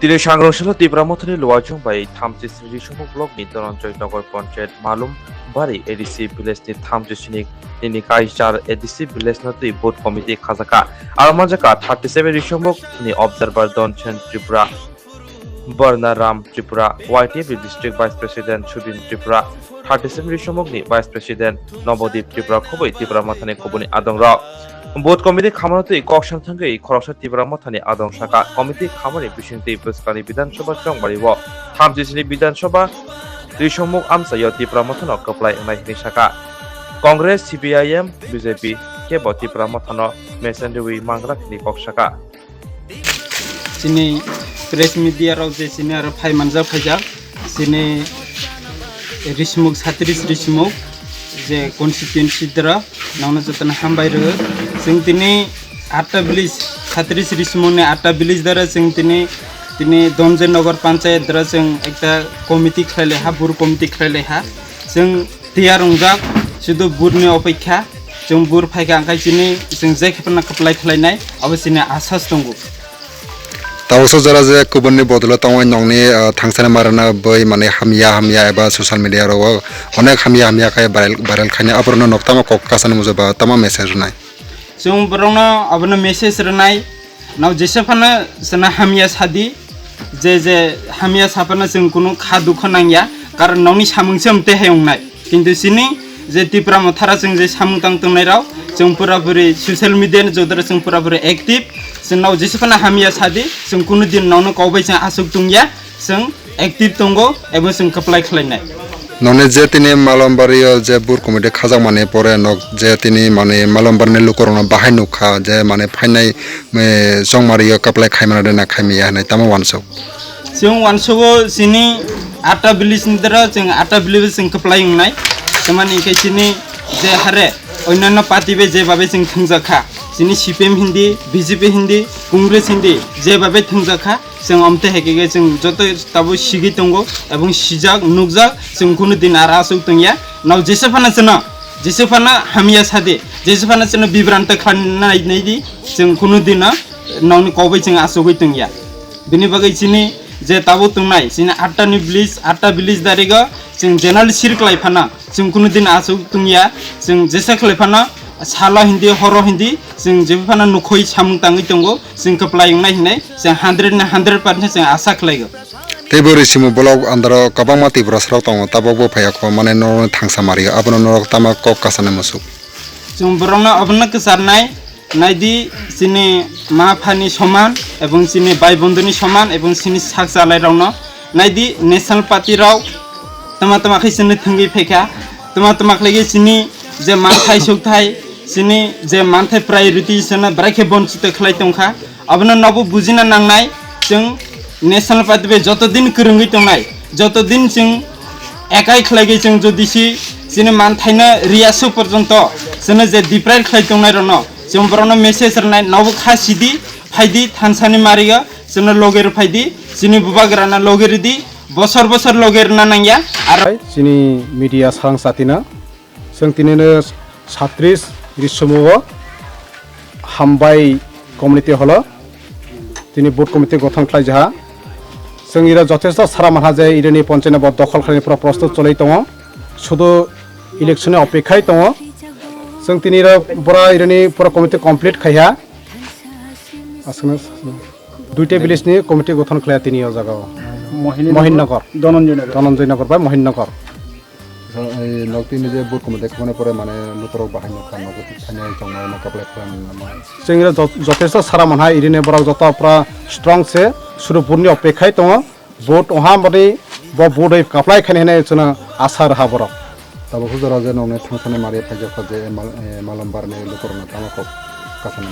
তিনি সাংগ্রহশালা ত্রিপুরা মথনে লোয়াজং বাই থামচি শ্রী সমুখ ব্লক নি ধনঞ্জয় নগর পঞ্চায়েত মালুম বাড়ি এডিসি ভিলেজ নি থামচি সিনিক তিনি কাইজার এডিসি ভিলেজ নতুই বোর্ড কমিটি খাজাকা আর মাজাকা 37 রিসমুখ তিনি অবজারভার দনছেন Tripura Barna Ram Tripura YTAB district vice president Sudin Tripura 37 রিসমুখ নি ভাইস প্রেসিডেন্ট নবদ্বীপ ত্রিপুরা খবই ত্রিপুরা মথনে খবনি আদং র বোর্ড কমিটি খামারতই ককসান থাঙ্গই খরকসা ত্রিপুরা মথানি আদং শাখা কমিটি খামারি বিশিংতি বসকানি বিধানসভা চংবাড়িও থামজিসিনি বিধানসভা ত্রিসমুখ আমসায় ত্রিপুরা মথানো কপ্লাই এনাইনি শাখা কংগ্রেস সিপিআইএম বিজেপি কেবো ত্রিপুরা মথানো মেচেনwi মাংগ্রাখিনি কক শাখা সিনি প্রেস মিডিয়া রাव যে সিনি আর ফাইমানজা ফাইজা সিনি রিসমুখ 37 রিসমুখ যে কনস্টিটিউয়েন্সি দ্বারা নাওনা যতন হামবাই রো जों दिनै 8टा विलेज 37 रिसमने 8टा विलेज द्वारा जों दिनै दनजय नगर पंचायत द्वारा जों एकटा कमिटि खालायले हा बुर कमिटि खालायले हा जों दैया रंजाक शुद्ध बुरनि अपेक्षा जों बुर फायगा आंखाय दिनै जों जायखिफोरना खाप्लाय खालायनाय अबसिनि आसास दंगो तावसो जरा जे गुबुननि बदला तावै नंनि थांसाने मारना बै माने हामिया एबा ससियेल मिडिया राव अनेक हामिया खाय भाइरेल खायने अबरनो नक्तामा कक्कासन मुजबा तमा मेसेज नाय जों बरंना अबनो मेसेज रनाय नाव जेसेफाना सना हामिया सादि जे हामिया साफाना जों कुनु खादुख नांया कारण नावनि सामुंसोमते हायंनाय किन्तु सिनि जे टिप्रा मथारा जों जे सामुं तांतंनाय राव जों पुरापुरि ससियेल मिडिया जोदरा जों पुरापुरि एक्टिभ जों नाव जेसेफाना हामिया सादि जों कुनु दिन नावनो कवबाय जों आसुक तुंया जों एक्टिभ दंगो एबा जों एप्लाइ खालायनाय नने जे तिनी मालमबारी जे बुर कमिटि खाजा माने परे नक जे तिनी माने मालमबारनि लुकरना बाहाय नुखा जे माने फाइनाय जंमारि कप्लाय खायमाना देना खायमिया हनाय तामा वानसौ जों वानसौ सिनि 8टा विलेज निद्रा जों 8टा विलेज जों कप्लाय उंनाय तमानि कैसिनि जे हारे अन्यान्य पार्टी बे जे बाबे जों थंजाखा सिनि सीपीएम हिंदी बीजेपी हिंदी कांग्रेस हिंदी जे बाबे थंजाखा जों अमते हेके जों जत ताबो सिगि दंगो एवं सिजाक नुकजाक जों कुनु दिन आरा आसुक तंया नाव जेसेफाना हामिया सादे जेसेफाना जों बिब्रान्त खानाय नायदि जों कुनु दिन नावनि कवबाय जों आसुगै तंया बिनि बागै सिनि जे ताबो तंनाय सिनि 8टा विलेज दारिगा जों जेनाल सिरक्लायफाना जों कुनु दिन आसुक तंया जों जेसा खलायफाना साला हिंदी हरो हिंदी जों जेफाना नुखै सामुं ताङै दंगो जों कप्लाय उंनाय हिनाय जों 100% जों आसा खालायगो तेबोरि सिमु ब्लग आन्दार कबामा टिप्रा स्राव तङ ताबो फायाखो माने नर थांसा मारि आबनो नर तामा कक कासाने मसु जों बरंना अबन कसारनाय नायदि सिनि माफानि समान एवं सिनि बाय बन्धुनि समान एवं सिनि साख जालाय रावनो नायदि नेशनल पार्टी राव तमा खैसने थंगि फेखा तमा खलगे सिनि जे मानथाय सुखथाय सिनि जे मानथाय प्रायोरिटी सना ब्राखे बन्चित खलाय तंखा अबनो नबो बुजिना नांनाय जों नेशनल पार्टी बे जत दिन करंगै तंनाय जत दिन जों एकाय खलायगे जों जदिसि सिनि मानथायना रियासो पर्यन्त जों जे डिप्राइड खलाय तंनाय रनो जों बरनो मेसेज रनाय नबो खासिदि फायदि थानसानि मारिगा जों लगेर फायदि सिनि बुबाग्राना लगेरदि बसर लगेरना नांया आरो सिनि मीडिया स्रंगचाटिना जों दिनैनो 37 रिसमुव हामबाय कमिटि हल दिनै बोर्ड कमिटि गठन खालायजा जों इरा যথেষ্ট सारा मानहा जे इरानि पन्चायत दखल खालायनायफ्रा प्रस्तुत चलै दङ शुधु इलेक्शननि अपेक्षाय दङ जों दिनै बरा इरानि पुरा कमिटि कमप्लिट खाया आसनो 2टा विलेजनि कमिटि गठन खालाया दिनै जागाव महिननगर धनन्जय नगर बा महिननगर नक्तिनि जे बुट कमिटि खाने परे माने लुतर बाहायनो खानो थाने जंनाय नकाबले खालामनो जों যথেষ্ট सारा मानहा इरिने बराव जतफ्रा स्ट्रंग से सुरुपुरनि अपेक्षाय दङ भोट ओहा बदि बोर्डै काप्लाय खाने जों आसा रहा बराव ताबो जरा जे नने थांसाने मारि फायजो जे मालमबारनि लुतरनो तामाखौ कासानि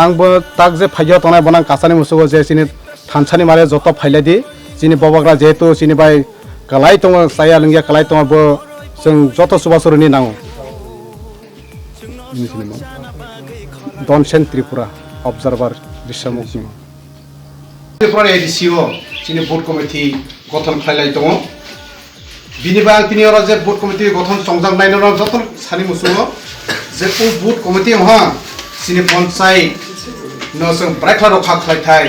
आंबो ताक जे फायजो तनाय बनां कासानि मुसुगो जे सिनि थानसानि मारि जत फायलादि सिनि बबाग्रा जेहेतु सिनि बाय कलाय दङ साया लंगिया कलाय दङ बो जों जत सुबासुरनि नांगौ दनसेन त्रिपुरा अबजारभार रिसमुख त्रिपुरा एडिसिओ सिनि बोर्ड कमिटि गठन खालाय दङ बिनिबा तिनि अरा जे बोर्ड कमिटि गठन संजां नायनो जत सानि मुसुगो जे बोर्ड कमिटि हा सिनि पंचायत no जों ब्राइखला रखा खालायथाय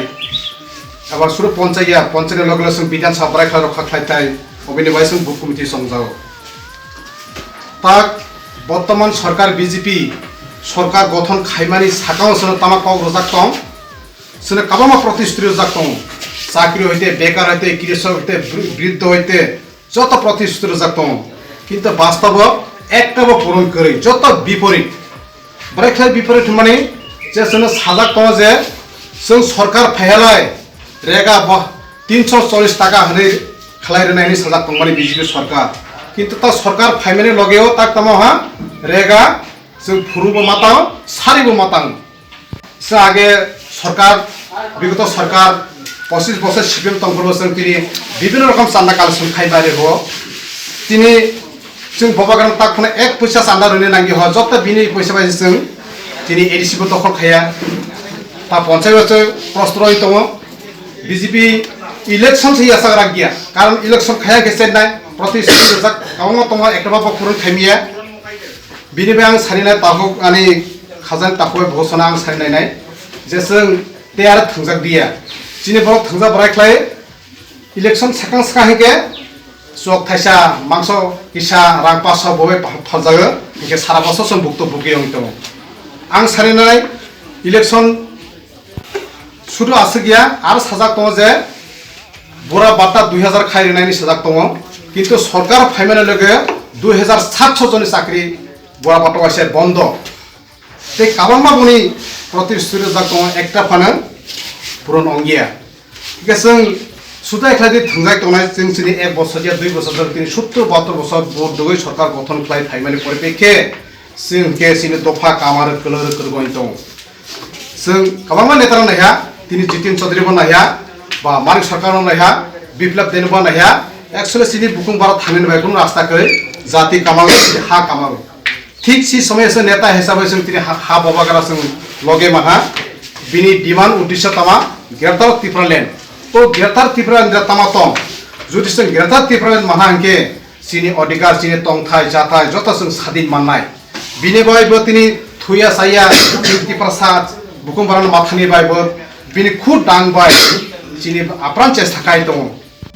एबा सुरु पन्चायतनि लगे लगे जों बिधानसभा ब्राइखला रखा खालायथाय अबेनि बाय जों बुक कमिटि संजाव ता बर्तमान सरकार बीजेपी सरकार गठन खायमानि साकाव जों तामा पाव रजाक दं जों काबामा प्रतिश्रुति रजाक दं চাকরি হইতে বেকার হইতে কৃষক হইতে বৃদ্ধ হইতে যত প্রতিশ্রুতি রজাক দं কিন্তু বাস্তব একটাও পূরণ করে যত বিপরীত ব্রাইখলার বিপরীত মানে যে जों সাজাক दं যে जों सरकार फायलाय रेगा 340 টাকা হরে খালাইরনাयनि সাজাক दं মানে বিজেপি সরকার কিন্তু তা সরকার ফাইমানি লগেও তাক তামहा रेगा जों फुरुबो मातां सारिबो मातां से आगे सरकार विगत सरकार 25 বছর সিপিএম তংকরবসং তিনি বিভিন্ন রকম চান্দা কালেকশন খাইবারে হ তিনি जों बबागान ताकखौनो एक पैसा चांदा होनो नांगि ह जत बिनि पैसा बायदि जों তিনি एडिसिबो दखल खाया ता पन्चायत प्रस्त्रय दङ बीजेपी इलेक्शन से आसा गैया कारण इलेक्शन खाया गेसेनाय प्रतिश्रुति रजाक गावनो दङ एकटाबा पुरन खायमिया बिनिबे आं सारिनाय ताखौ आनि खाजान ताखौ घोषणा आं सारिनाय जे जों तेयार थंजाक दिया जिनि बर थंजा ब्राइखलाय इलेक्शन साकां साकां हेके चक थाइसा मांस किसा रां 500 बबे फलजागो बेके सारा बसर जों बुक्तो बुगियं दङ आं सारिनाय इलेक्शन सुदु आसो गैया आरो साजाक दङ जे बरा बाटा 2000 खायरिनायनि साजाक दङ किन्तु सरकार फायमाने लगे 2700 जन चाकरि बरा बाटा वासे बन्द ते काबामा बनि प्रतिश्रुति जाक दङ एकटा फानो पुरन अंगिया के जों सुदा एखादि थंजाय दंनाय जों सिनि 1 बছर या 2 बছर जों 70 72 बছर भोट दगै सरकार गठन खालाय फायमाने परिपेखे जों के सिनि दफा कामार कलर करगोन दं जों काबामा नेतारा नाया তিনি जितिन चौधरी बनाया बा मानिक सरकार नाया बिप्लब देन बनाया एक्चुअली सिनि बुकुं बारा थांनो बाय गुन रास्ताखै जाति कामागो हा कामागो ठीक सी समय से नेता हिसाबै जों तिनि हा बबागारा जों लगे माहा बिनि डिमान्ड उद्देश्य तमा ग्रेटर त्रिपुरा ल्यान्ड तो ग्रेटर त्रिपुरा ल्यान्ड तमा तम जुदि जों ग्रेटर त्रिपुरा ल्यान्ड माहा हंके सिनि अधिकार सिनि तंथाय जाथाय जत जों स्वाधीन माननाय बिनि बायबो तिनि थुया साया त्रिपुरा सात बुकुं बारा माथानि बायबो बिनि खुद दांबाय सिनि आप्रान चेष्टा खाय दं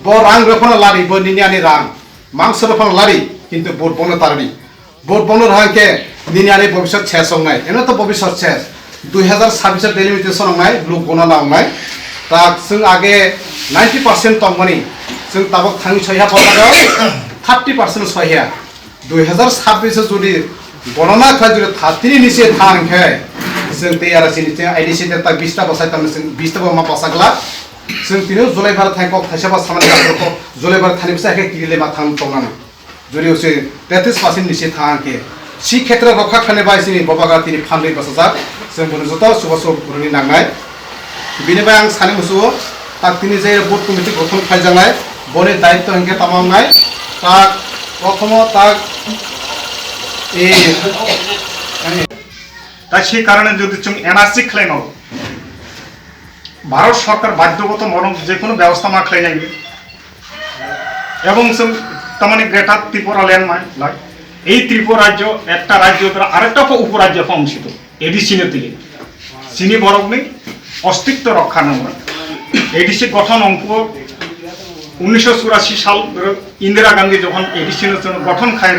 ब रां रफना लारि ब निनियानि रां मांस रफना लारि किन्तु भोट बनो तारनि भोट बनो रांके निनियानि भविष्यत शेष होनाय एनो तो भविष्यत शेष 2026 डेलिमिटेशन होनाय लोक गणना होनाय ता जों आगे 90% तंगमनि जों ताबो थांनि सहिया पदागा 30% सहिया 2026 जुदि गणना खाय जुदि 30 निसे थांखे जों तेयारा सिनि आइडिसि ता 20 ता बसाय तमने जों 20 ता मा पासागला जों तिनो जुलाइ बार थांको थाइसाबा सामानि गाखो जुलाइ बार थानि फिसा हे किले मा थां तंनानै जुदि ओसे 33% निसे थांके सि क्षेत्र रखा खाने बाय सिनि बबागा तिनि फान्दै बसाजा जों बुनु जत सुबसो बुरुनि नांनाय बिनिबाय आं सानै मुसु ताक तिनि जे बोर्ड कमिटि गठन खायजानाय बने दायित्व हंके तमामनाय ताक प्रथम ताक ए তাই সেই কারণে যদি তুমি এনআরসি খেলে নাও ভারত সরকার বাধ্যগত মরণ যে কোনো ব্যবস্থা মা খেলে নেবে এবং তামানে গ্রেটার ত্রিপুরা ল্যান্ড মাই এই ত্রিপুরা রাজ্য একটা রাজ্য দ্বারা আরেকটা উপরাজ্য অংশিত এডিসিনের দিকে চিনি বরগ্নি অস্তিত্ব রক্ষা নাম এডিসি গঠন অঙ্ক 1984 সাল ইন্দিরা গান্ধী যখন এডিসিনের জন্য গঠন খায়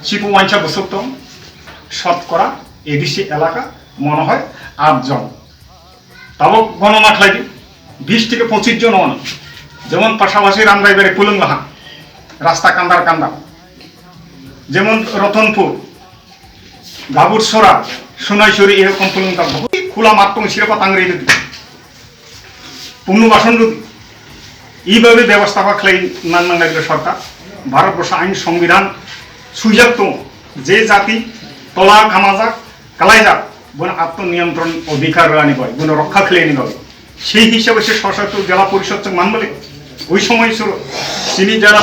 শিপু ওয়াঞ্চা বসতম শতকরা এডিসি এলাকা মনে হয় 8 জন তাও গণনা খাইবি 20 থেকে 25 জন মনে যেমন পাশাপাশি রামরাইবাড়ি পুলংলাহা রাস্তা কান্দার কান্দা যেমন রতনপুর গাবুরসরা সোনাইছড়ি এরকম পুলংটা বহুত খোলা মাত্র শিরপা তাংরে দিদি পুনর্বাসন এইভাবে ব্যবস্থা খাই নান্নাঙ্গাইদের সরকার ভারতবর্ষ আইন সংবিধান সুযোগ তো যে জাতি তলা খামাজাক কালাইজাক বোন আত্মনিয়ন্ত্রণ অধিকার রানি হয় বোন রক্ষা খেলে নি হবে সেই হিসাবে সে সশস্ত্র জেলা পরিষদ মানবলে ওই সময় তিনি যারা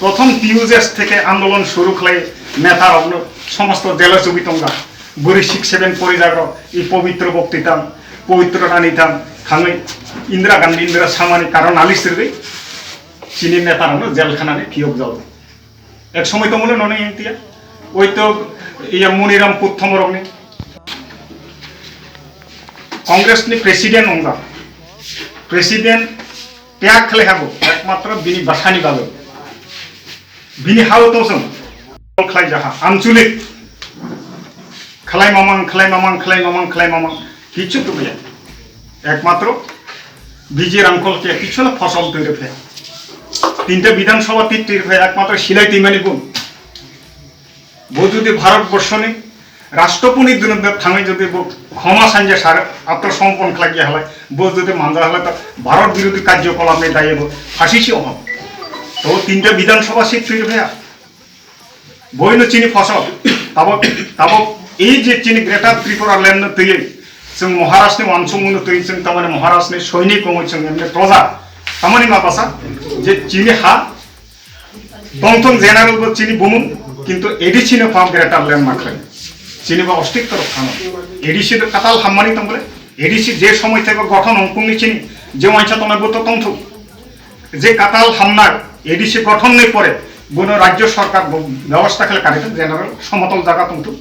প্রথম পিউজেস থেকে আন্দোলন শুরু খেলে নেতার সমস্ত জেলা ছবিতঙ্গা বরিশিক সেভেন পরিজাগ এই পবিত্র বক্তৃতা পবিত্রতা নিতাম খাঙে ইন্দিরা গান্ধী ইন্দিরা সামানি কারণ আলিসের চিনি নেতার জেলখানায় ফিয়ক যাও এক সময় তো মনে নয় ইন্তিয়া ওই তো ইয়া মনিরাম প্রথম রগ্নে কংগ্রেসনি প্রেসিডেন্ট অঙ্গা প্রেসিডেন্ট ত্যাগ খেলে হাবো একমাত্র বিনি বাসানি বাবে বিনি হাও তো जों খাই যাহা আঞ্চলিক খালাই মামাং কিছু তো গিয়া একমাত্র বিজের আঙ্কলকে কিছু না ফসল তৈরি ফেয়া 3টা বিধানসভা তৈরি ফেয়া একমাত্র সিলাই তিমানি গুণ বো যদি ভারতবর্ষ নেই রাষ্ট্রপতি দিন থাঙে যদি ক্ষমা সাঞ্জে সার আত্মসমর্পণ খাগিয়ে হলায় বো যদি মানজা হলে তো ভারত বিরোধী কার্যকলাপ নেই দায়ী ফাঁসিছি অভাব তো 3টা বিধানসভা সিট তৈরি ফেয়া বইন চিনি ফসল তাবো এই যে চিনি গ্রেটার ত্রিপুরা ল্যান্ড তৈরি जों महाराष्ट्रनि वानसुमुनो तै जों तामाने महाराष्ट्रनि सैनिक कमि जों एमने प्रजा तामाने माबासा जे चिनि हा तंथं जेनारेल बो चिनि बुमु किन्तु एडिसिनो फाम ग्रेटार लैंड माखले चिनि बा अस्तिक तरफ थानो एडिसि तो काताल हाममानि तंबले एडिसि जे समय थेबा गठन अंकुंनि चिनि जे वाइसा तंना बो तो तंथु जे काताल हामना एडिसि गठन नै परे बोनो राज्य सरकार व्यवस्था खेले कारित जेनारेल समतल जागा तंथु